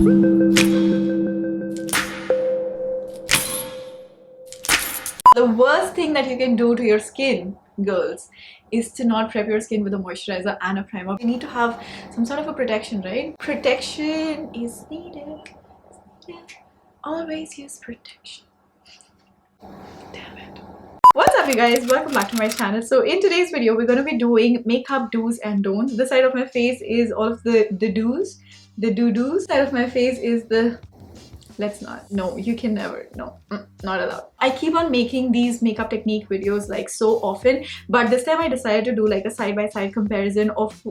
The worst thing that you can do to your skin, girls, is to not prep your skin with a moisturizer and a primer. You need to have some sort of a protection, right? Protection is needed. Yeah. Always use protection. Damn it. What's up, you guys? Welcome back to my channel. So in today's video, we're going to be doing makeup do's and don'ts. This side of my face is all of the do's. The do-do's. Side of my face is the... Let's not. No, you can never. No, not allowed. I keep on making these makeup technique videos like so often, but this time I decided to do like a side-by-side comparison of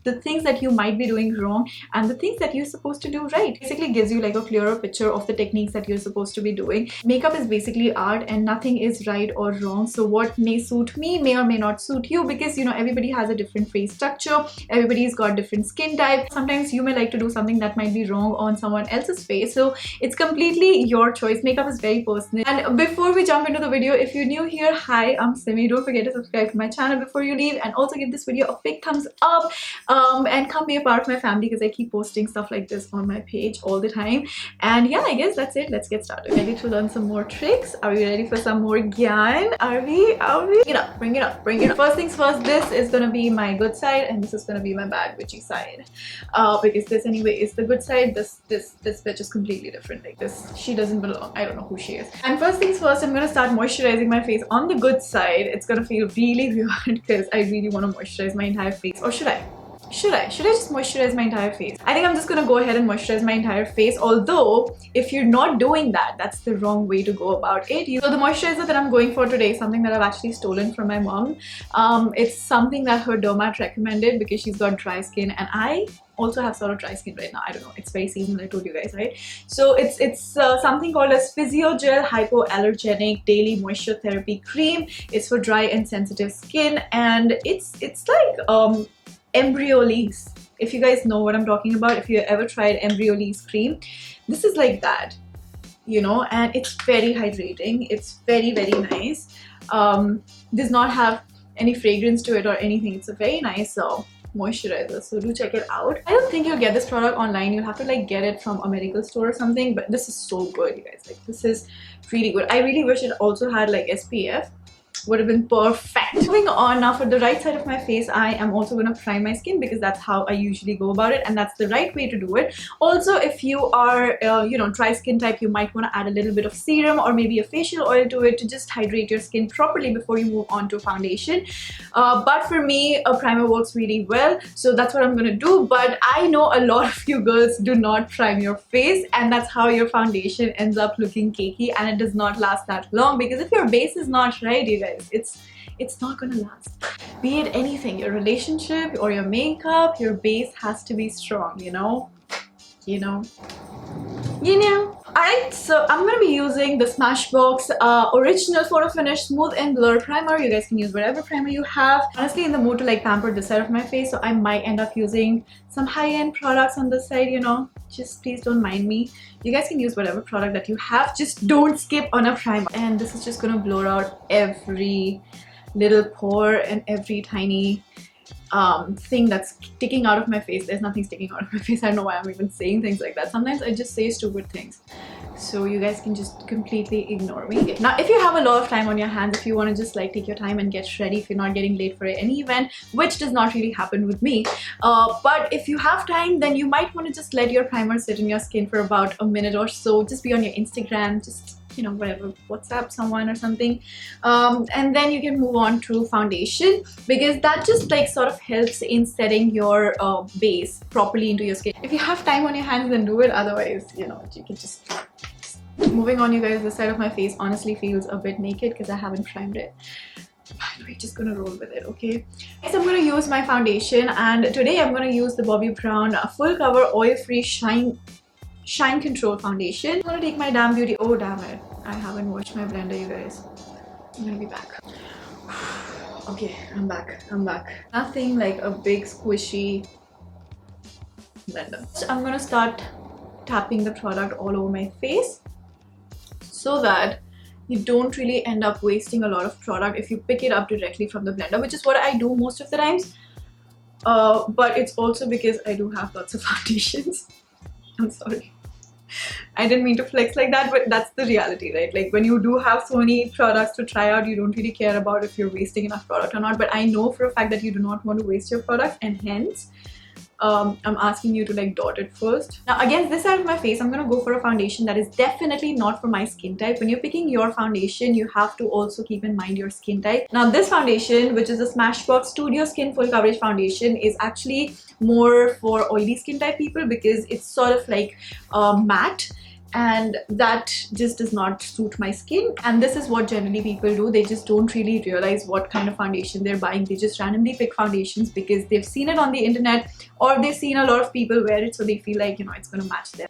the things that you might be doing wrong and the things that you're supposed to do right. Basically gives you like a clearer picture of the techniques that you're supposed to be doing. Makeup is basically art and nothing is right or wrong. So what may suit me may or may not suit you, because you know everybody has a different face structure, everybody's got different skin type. Sometimes you may like to do something that might be wrong on someone else's face. So it's completely your choice. Makeup is very personal. And before we jump into the video, if you're new here, hi, I'm Simmy. Don't forget to subscribe to my channel before you leave, and also give this video a big thumbs up and come be a part of my family, because I keep posting stuff like this on my page all the time. And yeah, I guess that's it. Let's get started. Ready to learn some more tricks? Are we ready for some more gyan? Are we? Bring it up, bring it up, bring it up. First things first, this is gonna be my good side and this is gonna be my bad witchy side, because this anyway is the good side. This bitch is completely different. Like this, she doesn't belong. I don't know who she is. And first things first, I'm gonna start moisturizing my face on the good side. It's gonna feel really weird because I really want to moisturize my entire face. Or should I? Should I just moisturize my entire face? I think I'm just gonna go ahead and moisturize my entire face. Although, if you're not doing that, that's the wrong way to go about it. So the moisturizer that I'm going for today is something that I've actually stolen from my mom. It's something that her dermat recommended because she's got dry skin, and I also have sort of dry skin right now. I don't know, it's very seasonal, I told you guys, right? So it's something called as PhysioGel Hypoallergenic Daily Moisture Therapy Cream. It's for dry and sensitive skin, and it's like Embryolisse. If you guys know what I'm talking about, if you ever tried Embryolisse cream, this is like that, you know, and it's very hydrating. It's very nice. Does not have any fragrance to it or anything. It's a very nice moisturizer, so do check it out. I don't think you'll get this product online. You'll have to like get it from a medical store or something, but this is so good, you guys. Like, this is really good. I really wish it also had like SPF. Would have been perfect. Moving on, now for the right side of my face, I am also going to prime my skin because that's how I usually go about it, and that's the right way to do it. Also, if you are you know, dry skin type, you might want to add a little bit of serum or maybe a facial oil to it to just hydrate your skin properly before you move on to foundation. But for me, a primer works really well, so that's what I'm going to do. But I know a lot of you girls do not prime your face, and that's how your foundation ends up looking cakey, and it does not last that long, because if your base is not right, you guys, it's not gonna last. Be it anything, your relationship or your makeup, your base has to be strong, you know. Alright, so I'm gonna be using the Smashbox original photo finish smooth and blur primer. You guys can use whatever primer you have. Honestly, in the mood to like pamper this side of my face, so I might end up using some high-end products on this side, you know. Just please don't mind me. You guys can use whatever product that you have, just don't skip on a primer. And this is just gonna blur out every little pore and every tiny thing that's sticking out of my face. There's nothing sticking out of my face. I don't know why I'm even saying things like that. Sometimes I just say stupid things, so you guys can just completely ignore me. Now, if you have a lot of time on your hands, if you want to just like take your time and get ready, if you're not getting late for any event, which does not really happen with me, but if you have time, then you might want to just let your primer sit in your skin for about a minute or so. Just be on your Instagram, just, you know, whatever, WhatsApp someone or something, and then you can move on to foundation, because that just like sort of helps in setting your base properly into your skin. If you have time on your hands, then do it. Otherwise, you know, you can just... Moving on, you guys, this side of my face honestly feels a bit naked because I haven't primed it. But we're just gonna roll with it, okay? So I'm gonna use my foundation, and today I'm gonna use the Bobbi Brown Full Cover Oil Free Shine Control Foundation. I'm gonna take my damn beauty... Oh damn it, I haven't washed my blender, you guys. I'm gonna be back. Okay, I'm back. Nothing like a big squishy blender. So I'm gonna start tapping the product all over my face so that you don't really end up wasting a lot of product if you pick it up directly from the blender, which is what I do most of the times. But it's also because I do have lots of foundations. I'm sorry. I didn't mean to flex like that, but that's the reality, right? Like when you do have so many products to try out, you don't really care about if you're wasting enough product or not. But I know for a fact that you do not want to waste your product, and hence I'm asking you to like dot it first. Now against this side of my face, I'm gonna go for a foundation that is definitely not for my skin type. When you're picking your foundation, you have to also keep in mind your skin type. Now this foundation, which is a Smashbox Studio Skin Full Coverage Foundation, is actually more for oily skin type people because it's sort of like matte, and that just does not suit my skin. And this is what generally people do. They just don't really realize what kind of foundation they're buying. They just randomly pick foundations because they've seen it on the internet, or they've seen a lot of people wear it, so they feel like, you know, it's gonna match them.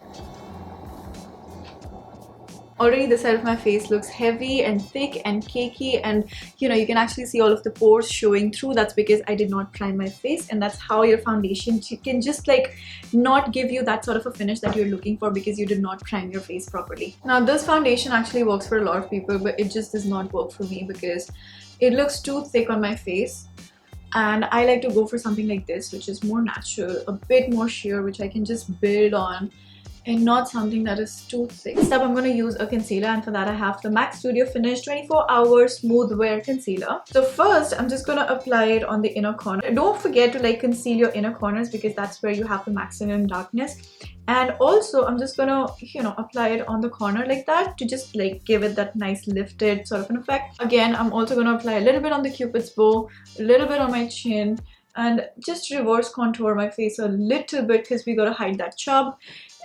Already the side of my face looks heavy and thick and cakey, and you know, you can actually see all of the pores showing through. That's because I did not prime my face, and that's how your foundation can just like not give you that sort of a finish that you're looking for because you did not prime your face properly. Now this foundation actually works for a lot of people, but it just does not work for me because it looks too thick on my face. And I like to go for something like this, which is more natural, a bit more sheer, which I can just build on, and not something that is too thick. Next up, I'm going to use a concealer, and for that I have the MAC Studio Finish 24 Hour Smooth Wear Concealer. So first, I'm just going to apply it on the inner corner. Don't forget to like conceal your inner corners because that's where you have the maximum darkness. And also, I'm just going to, you know, apply it on the corner like that to just like give it that nice lifted sort of an effect. Again, I'm also going to apply a little bit on the Cupid's bow, a little bit on my chin, and just reverse contour my face a little bit because we got to hide that chub.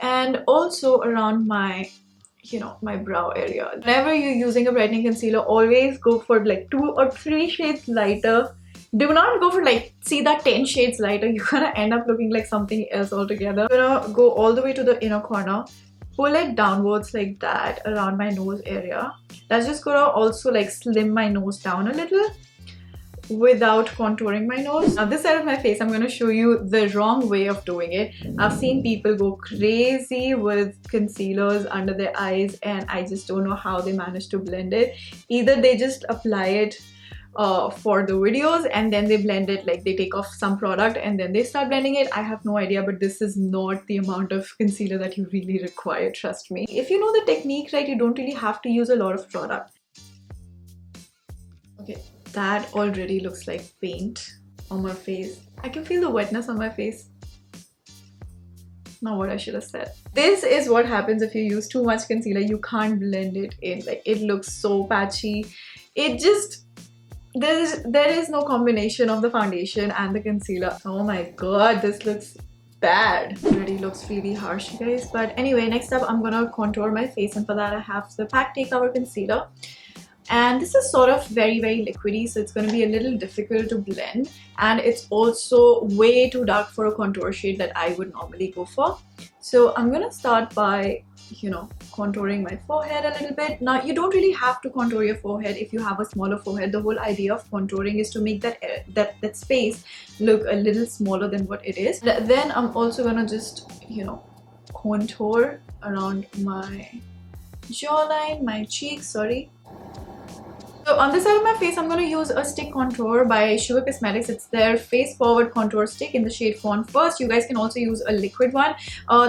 And also around my, you know, my brow area. Whenever you're using a brightening concealer, always go for like 2 or 3 shades lighter. Do not go for like, see that 10 shades lighter. You're gonna end up looking like something else altogether. I'm gonna go all the way to the inner corner, pull it downwards like that around my nose area. That's just gonna also like slim my nose down a little without contouring my nose. Now this side of my face, I'm going to show you the wrong way of doing it. I've seen people go crazy with concealers under their eyes, and I just don't know how they manage to blend it. Either they just apply it for the videos and then they blend it, like they take off some product and then they start blending it. I have no idea, but this is not the amount of concealer that you really require, trust me. If you know the technique right, you don't really have to use a lot of product. Okay, that already looks like paint on my face. I can feel the wetness on my face. Not what I should have said. This is what happens if you use too much concealer. You can't blend it in. Like, it looks so patchy. It just, there is no combination of the foundation and the concealer. Oh my god, this looks bad. It already looks really harsh, you guys. But anyway, next up I'm gonna contour my face, and for that I have the Pac Take Cover Concealer. And this is sort of very liquidy, so it's going to be a little difficult to blend, and it's also way too dark for a contour shade that I would normally go for. So I'm going to start by, you know, contouring my forehead a little bit. Now you don't really have to contour your forehead if you have a smaller forehead. The whole idea of contouring is to make that space look a little smaller than what it is. Then I'm also going to just, you know, contour around my jawline, my cheeks, sorry. So on this side of my face, I'm going to use a stick contour by Sugar Cosmetics. It's their Face Forward Contour Stick in the shade Fawn. First, you guys can also use a liquid one.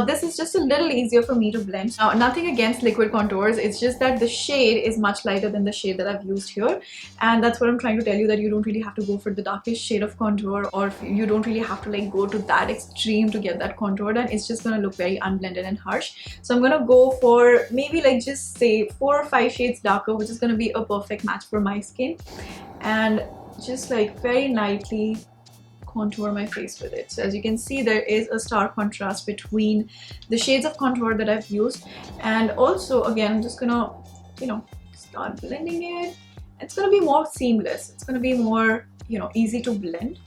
This is just a little easier for me to blend. Now, nothing against liquid contours. It's just that the shade is much lighter than the shade that I've used here. And that's what I'm trying to tell you, that you don't really have to go for the darkest shade of contour, or you don't really have to like go to that extreme to get that contour done. It's just going to look very unblended and harsh. So I'm going to go for maybe like just say 4 or 5 shades darker, which is going to be a perfect match for my skin, and just like very lightly contour my face with it. So as you can see, there is a stark contrast between the shades of contour that I've used, and also again I'm just gonna, you know, start blending it. It's gonna be more seamless. It's gonna be more, you know, easy to blend.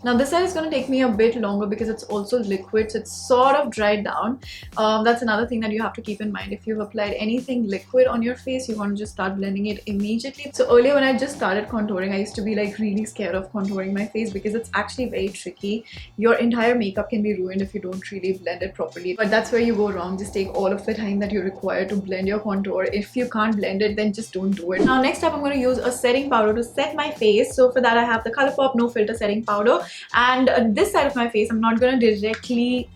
Now this side is going to take me a bit longer because it's also liquid, so it's sort of dried down. That's another thing that you have to keep in mind. If you've applied anything liquid on your face, you want to just start blending it immediately. So earlier when I just started contouring, I used to be like really scared of contouring my face because it's actually very tricky. Your entire makeup can be ruined if you don't really blend it properly. But that's where you go wrong. Just take all of the time that you require to blend your contour. If you can't blend it, then just don't do it. Now next up, I'm going to use a setting powder to set my face. So for that, I have the ColourPop No Filter Setting Powder. And this side of my face, I'm not going to directly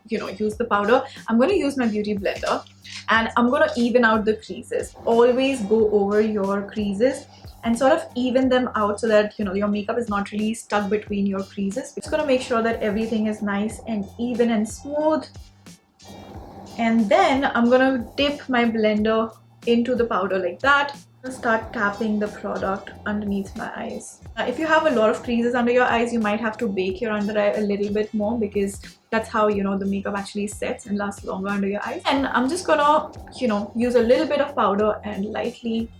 use the powder. I'm going to use my beauty blender and I'm going to even out the creases. Always go over your creases and sort of even them out so that your makeup is not really stuck between your creases. It's going to make sure that everything is nice and even and smooth. And then I'm going to dip my blender into the powder like that. Start tapping the product underneath my eyes. If you have a lot of creases under your eyes, you might have to bake your under eye a little bit more because that's how the makeup actually sets and lasts longer under your eyes. And I'm just gonna use a little bit of powder and lightly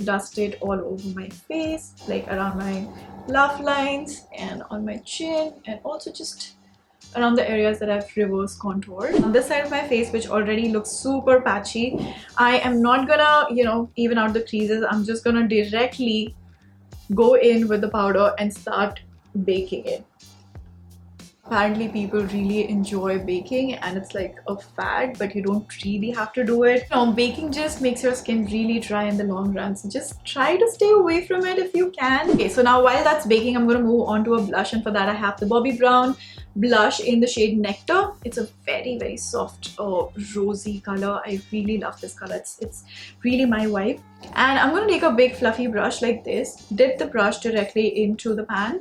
dust it all over my face, like around my laugh lines and on my chin, and also just around the areas that I've reverse contoured. On this side of my face, which already looks super patchy, I am not gonna even out the creases. I'm just gonna directly go in with the powder and start baking it. Apparently people really enjoy baking and it's like a fad, but you don't really have to do it. Baking just makes your skin really dry in the long run, so just try to stay away from it if you can. Okay, so now while that's baking, I'm going to move on to a blush, and for that I have the Bobbi Brown Blush in the shade Nectar. It's a very soft rosy color. I really love this color. It's really my vibe. And I'm going to take a big fluffy brush like this, dip the brush directly into the pan,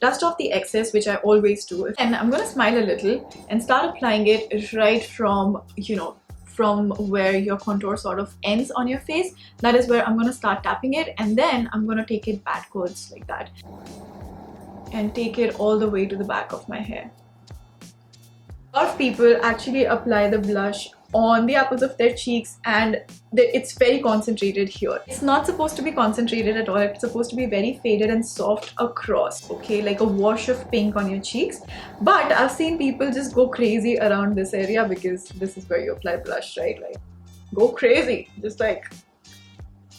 dust off the excess, which I always do, and I'm gonna smile a little and start applying it right from from where your contour sort of ends on your face. That is where I'm gonna start tapping it, and then I'm gonna take it backwards like that and take it all the way to the back of my hair. A lot of people actually apply the blush on the apples of their cheeks and it's very concentrated here. It's not supposed to be concentrated at all. It's supposed to be very faded and soft across, okay, like a wash of pink on your cheeks. But I've seen people just go crazy around this area because this is where you apply blush, right? Like, go crazy, just like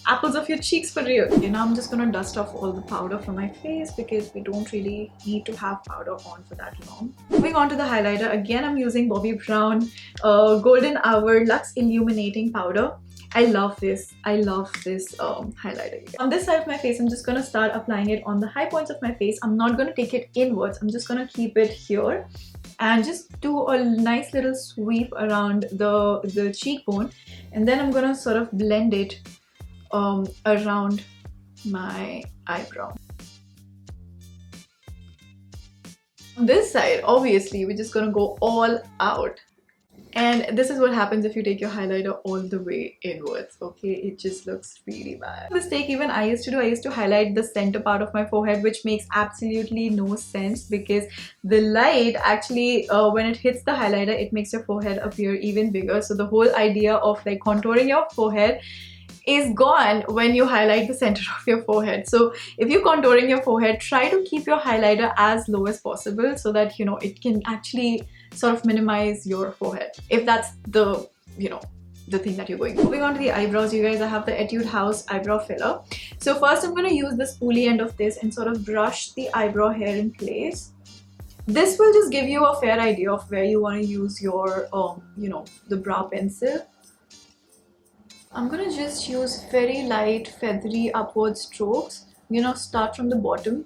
apples of your cheeks for real. Okay, now I'm just gonna dust off all the powder from my face because we don't really need to have powder on for that long. Moving on to the highlighter, again I'm using Bobbi Brown Golden Hour Luxe Illuminating Powder. I love this highlighter. On this side of my face, I'm just gonna start applying it on the high points of my face. I'm not gonna take it inwards, I'm just gonna keep it here and just do a nice little sweep around the cheekbone, and then I'm gonna sort of blend it around my eyebrow. On this side, obviously, we're just gonna go all out. And this is what happens if you take your highlighter all the way inwards, okay? It just looks really bad. Mistake even I used to do, I used to highlight the center part of my forehead, which makes absolutely no sense because the light actually, when it hits the highlighter, it makes your forehead appear even bigger. So the whole idea of like contouring your forehead is gone when you highlight the center of your forehead. So if you're contouring your forehead, try to keep your highlighter as low as possible so that it can actually sort of minimize your forehead, if that's the the thing that you're going for. Moving on to the eyebrows, you guys, I have the Etude House Eyebrow Filler. So first I'm going to use the spoolie end of this and sort of brush the eyebrow hair in place. This will just give you a fair idea of where you want to use your the brow pencil. I'm gonna just use very light feathery upward strokes. Start from the bottom.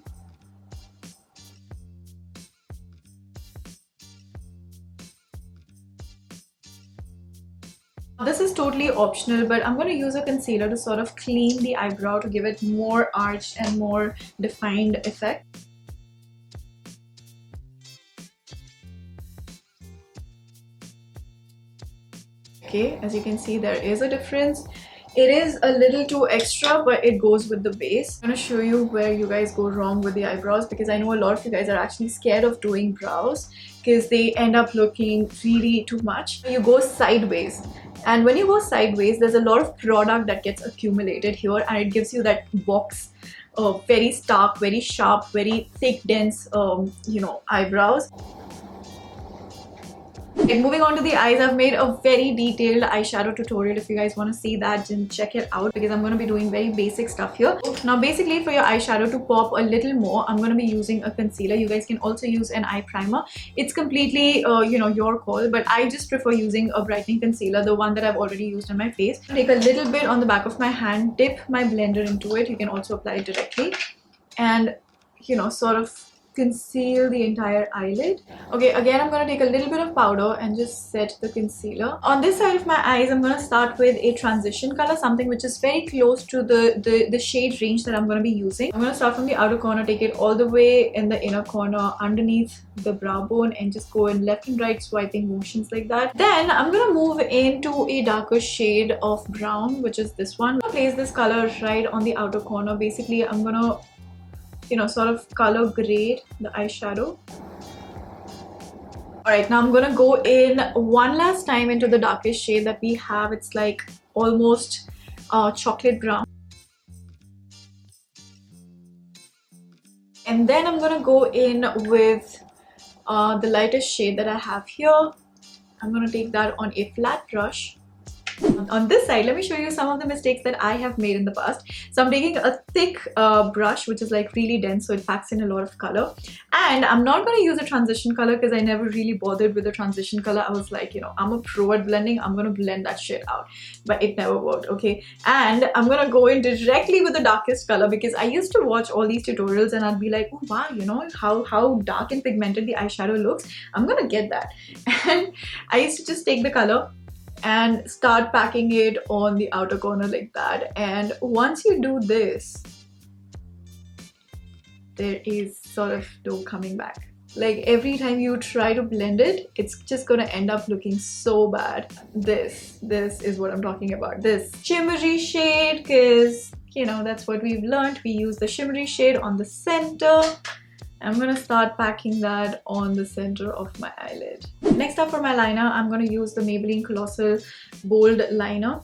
This is totally optional, but I'm going to use a concealer to sort of clean the eyebrow to give it more arched and more defined effect. Okay, as you can see, there is a difference. It is a little too extra, but it goes with the base. I'm going to show you where you guys go wrong with the eyebrows, because I know a lot of you guys are actually scared of doing brows because they end up looking really too much. You go sideways, and when you go sideways, there's a lot of product that gets accumulated here and it gives you that box very stark, very sharp, very thick, dense, eyebrows. Okay, moving on to the eyes, I've made a very detailed eyeshadow tutorial. If you guys want to see that, then check it out because I'm going to be doing very basic stuff here. Now basically for your eyeshadow to pop a little more, I'm going to be using a concealer. You guys can also use an eye primer. It's completely your call, but I just prefer using a brightening concealer, the one that I've already used on my face. Take a little bit on the back of my hand, dip my blender into it. You can also apply it directly and sort of conceal the entire eyelid. Okay, again I'm going to take a little bit of powder and just set the concealer. On this side of my eyes, I'm going to start with a transition color, something which is very close to the shade range that I'm going to be using. I'm going to start from the outer corner, take it all the way in the inner corner underneath the brow bone and just go in left and right swiping motions like that. Then I'm going to move into a darker shade of brown, which is this one. I'm going to place this color right on the outer corner. Basically I'm going to sort of color grade the eyeshadow. Alright, now I'm gonna go in one last time into the darkest shade that we have. It's like almost chocolate brown. And then I'm gonna go in with the lightest shade that I have here. I'm gonna take that on a flat brush. On this side, let me show you some of the mistakes that I have made in the past. So I'm taking a thick brush which is like really dense, so it packs in a lot of color, and I'm not going to use a transition color because I never really bothered with a transition color. I was like, I'm a pro at blending, I'm going to blend that shit out, but it never worked. Okay, and I'm going to go in directly with the darkest color because I used to watch all these tutorials and I'd be like, oh wow, how dark and pigmented the eyeshadow looks. I'm gonna get that. And I used to just take the color and start packing it on the outer corner like that. And once you do this, there is sort of no coming back. Like every time you try to blend it, it's just gonna end up looking so bad. This is what I'm talking about. This shimmery shade, because that's what we've learned. We use the shimmery shade on the center. I'm gonna start packing that on the center of my eyelid. Next up for my liner, I'm gonna use the Maybelline Colossal Bold Liner,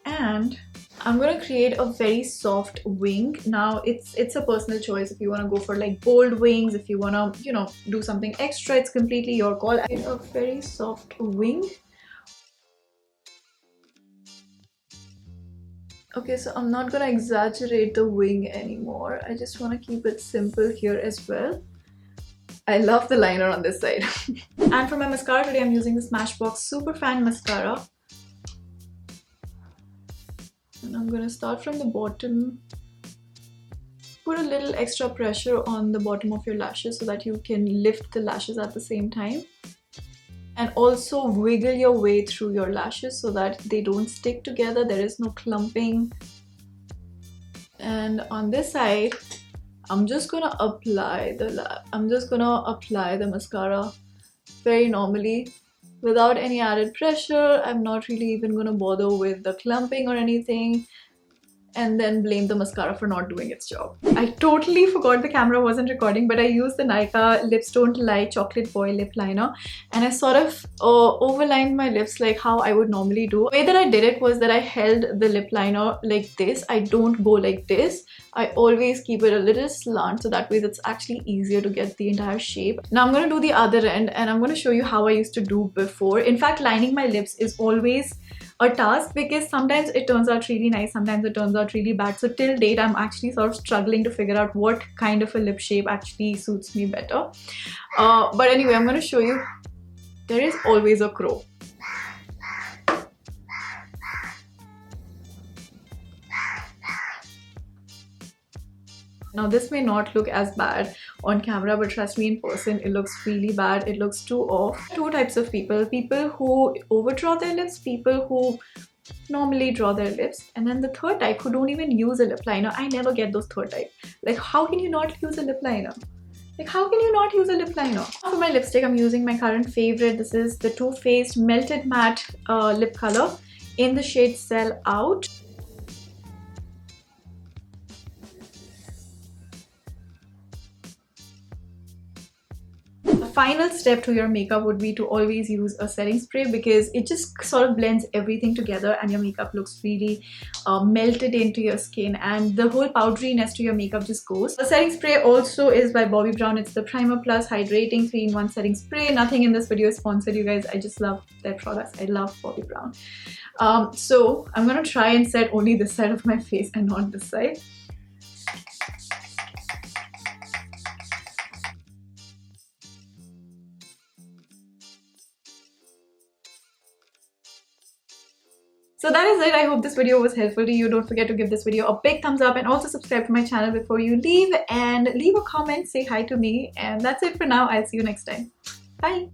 and I'm gonna create a very soft wing. Now it's a personal choice if you wanna go for like bold wings, if you wanna do something extra, it's completely your call. I need a very soft wing. Okay, so I'm not gonna exaggerate the wing anymore. I just want to keep it simple here as well. I love the liner on this side. And for my mascara today, I'm using the Smashbox Super Fan Mascara. And I'm gonna start from the bottom. Put a little extra pressure on the bottom of your lashes so that you can lift the lashes at the same time. And also wiggle your way through your lashes so that they don't stick together. There is no clumping. And on this side, I'm just gonna apply the mascara very normally without any added pressure. I'm not really even gonna bother with the clumping or anything, and then blame the mascara for not doing its job. I totally forgot the camera wasn't recording, but I used the Nykaa Lips Don't Lie Chocolate Boy Lip Liner, and I sort of overlined my lips like how I would normally do. The way that I did it was that I held the lip liner like this. I don't go like this. I always keep it a little slant, so that way it's actually easier to get the entire shape. Now I'm going to do the other end, and I'm going to show you how I used to do before. In fact, lining my lips is always a task because sometimes it turns out really nice, sometimes it turns out really bad. So till date, I'm actually sort of struggling to figure out what kind of a lip shape actually suits me better. But anyway, I'm going to show you. There is always a crow. Now this may not look as bad on camera, but trust me, in person it looks really bad. It looks too off. Two types of people. People who overdraw their lips, people who normally draw their lips, and then the third type who don't even use a lip liner. I never get those third type. Like, how can you not use a lip liner? Like, how can you not use a lip liner? For my lipstick, I'm using my current favorite. This is the Too Faced Melted Matte lip color in the shade Sell Out. final step to your makeup would be to always use a setting spray, because it just sort of blends everything together and your makeup looks really melted into your skin, and the whole powderiness to your makeup just goes. The setting spray also is by Bobbi Brown. It's the Primer Plus Hydrating 3-in-1 setting spray. Nothing in this video is sponsored, you guys. I just love their products. I love Bobbi Brown. So I'm gonna try and set only this side of my face and not this side. So that is it. I hope this video was helpful to you. Don't forget to give this video a big thumbs up and also subscribe to my channel before you leave, and leave a comment, say hi to me, and that's it for now. I'll see you next time. Bye.